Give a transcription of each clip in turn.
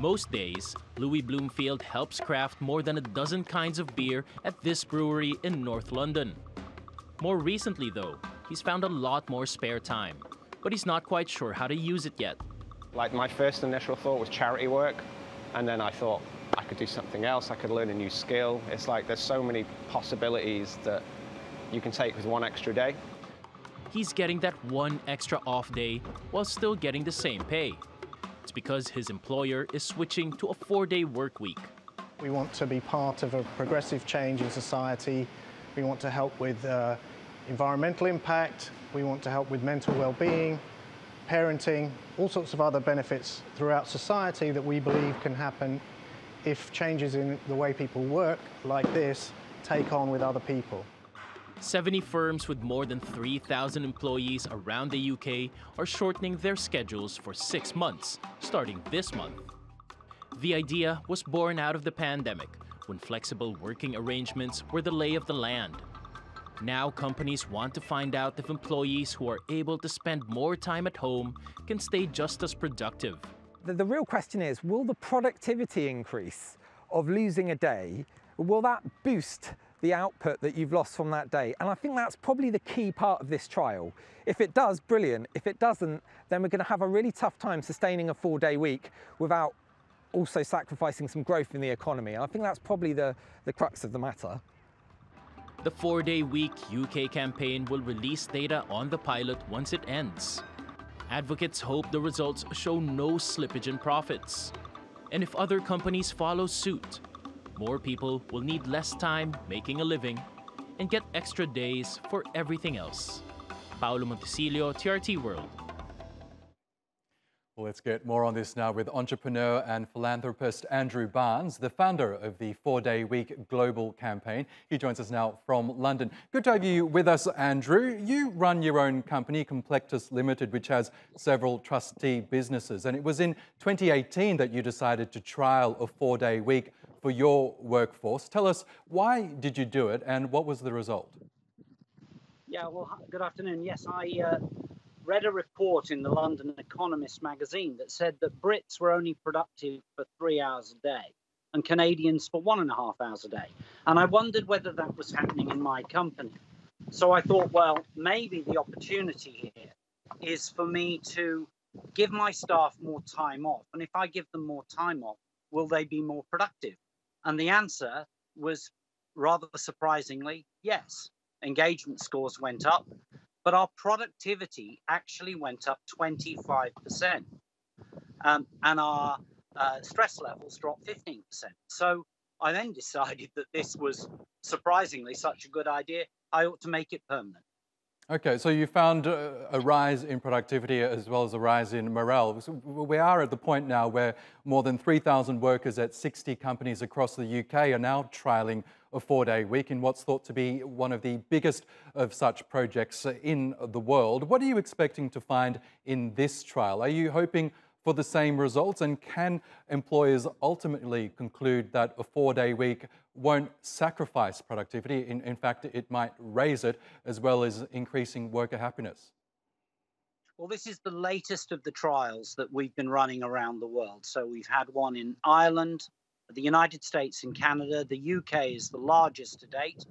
Most days, Louis Bloomfield helps craft more than a dozen kinds of beer at this brewery in North London. More recently, though, he's found a lot more spare time, but he's not quite sure how to use it yet. Like, my first initial thought was charity work, and then I thought I could do something else, I could learn a new skill. It's like there's so many possibilities that you can take with one extra day. He's getting that one extra off day while still getting the same pay. It's because his employer is switching to a 4-day work week. We want to be part of a progressive change in society. We want to help with environmental impact. We want to help with mental well-being, parenting, all sorts of other benefits throughout society that we believe can happen if changes in the way people work, like this, take on with other people. 70 firms with more than 3,000 employees around the UK are shortening their schedules for 6 months, starting this month. The idea was born out of the pandemic, when flexible working arrangements were the lay of the land. Now companies want to find out if employees who are able to spend more time at home can stay just as productive. The real question is, will the productivity increase of losing a day, will that boost the output that you've lost from that day? And I think that's probably the key part of this trial. If it does, brilliant. If it doesn't, then we're going to have a really tough time sustaining a 4-day week without also sacrificing some growth in the economy. I think that's probably the crux of the matter. The 4-day week UK campaign will release data on the pilot once it ends. Advocates hope the results show no slippage in profits. And if other companies follow suit, more people will need less time making a living and get extra days for everything else. Paolo Montecillo, TRT World. Well, let's get more on this now with entrepreneur and philanthropist Andrew Barnes, the founder of the 4-Day Week Global Campaign. He joins us now from London. Good to have you with us, Andrew. You run your own company, Complectus Limited, which has several trustee businesses. And it was in 2018 that you decided to trial a 4-day week for your workforce. Tell us, why did you do it and what was the result? Yeah, well, good afternoon. Yes, I read a report in the London Economist magazine that said that Brits were only productive for 3 hours a day and Canadians for 1.5 hours a day. And I wondered whether that was happening in my company. So I thought, well, maybe the opportunity here is for me to give my staff more time off. And if I give them more time off, will they be more productive? And the answer was, rather surprisingly, yes. Engagement scores went up, but our productivity actually went up 25%. And our stress levels dropped 15%. So I then decided that this was surprisingly such a good idea, I ought to make it permanent. Okay, so you found a rise in productivity as well as a rise in morale. So we are at the point now where more than 3,000 workers at 60 companies across the UK are now trialling a 4-day week in what's thought to be one of the biggest of such projects in the world. What are you expecting to find in this trial? Are you hoping for the same results, and can employers ultimately conclude that a 4-day week won't sacrifice productivity? In fact, it might raise it, as well as increasing worker happiness? Well, this is the latest of the trials that we've been running around the world. So we've had one in Ireland, the United States and Canada. The UK is the largest to date.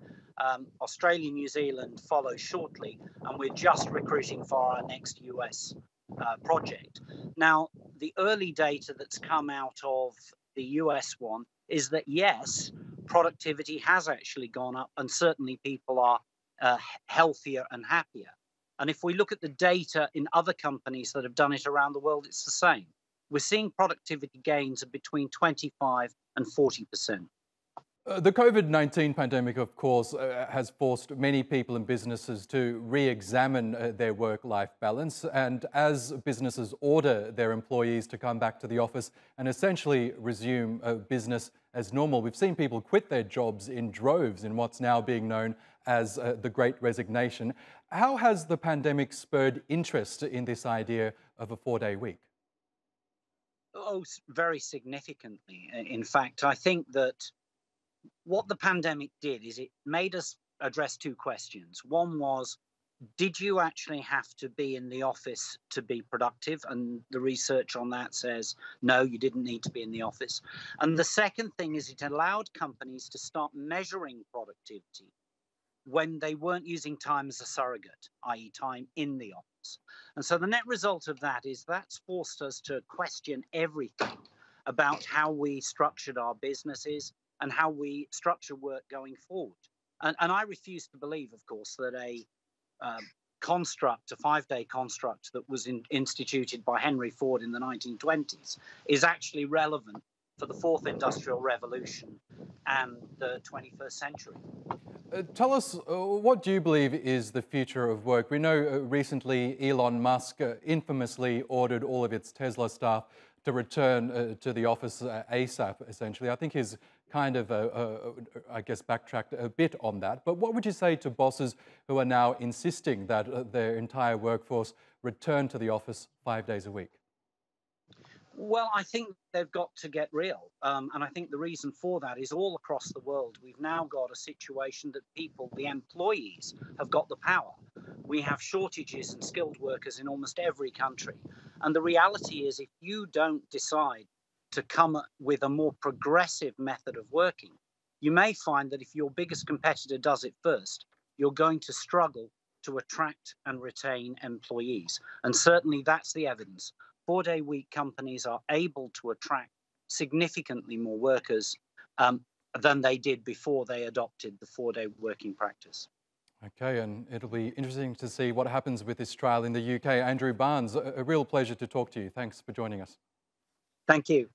Australia, New Zealand follow shortly, and we're just recruiting for our next US project. Now, the early data that's come out of the US one is that, yes, productivity has actually gone up, and certainly people are healthier and happier. And if we look at the data in other companies that have done it around the world, it's the same. We're seeing productivity gains of between 25 and 40%. The COVID-19 pandemic, of course, has forced many people and businesses to re-examine their work-life balance. And as businesses order their employees to come back to the office and essentially resume business as normal, we've seen people quit their jobs in droves in what's now being known as the Great Resignation. How has the pandemic spurred interest in this idea of a 4-day week? Oh, very significantly. In fact, I think that what the pandemic did is it made us address two questions. One was, did you actually have to be in the office to be productive? And the research on that says, no, you didn't need to be in the office. And the second thing is it allowed companies to start measuring productivity when they weren't using time as a surrogate, i.e. time in the office. And so the net result of that is that's forced us to question everything about how we structured our businesses and how we structure work going forward. And I refuse to believe, of course, that a construct, a 5-day construct that was instituted by Henry Ford in the 1920s is actually relevant for the fourth industrial revolution and the 21st century. Tell us, what do you believe is the future of work? We know recently Elon Musk infamously ordered all of its Tesla staff to return to the office ASAP, essentially. I think he's kind of, I guess, backtracked a bit on that. But what would you say to bosses who are now insisting that their entire workforce return to the office 5 days a week? Well, I think they've got to get real. And I think the reason for that is all across the world, we've now got a situation that people, the employees, have got the power. We have shortages in skilled workers in almost every country. And the reality is, if you don't decide to come with a more progressive method of working, you may find that if your biggest competitor does it first, you're going to struggle to attract and retain employees. And certainly that's the evidence. 4-day week companies are able to attract significantly more workers than they did before they adopted the 4-day working practice. Okay, and it'll be interesting to see what happens with this trial in the UK. Andrew Barnes, a real pleasure to talk to you. Thanks for joining us. Thank you.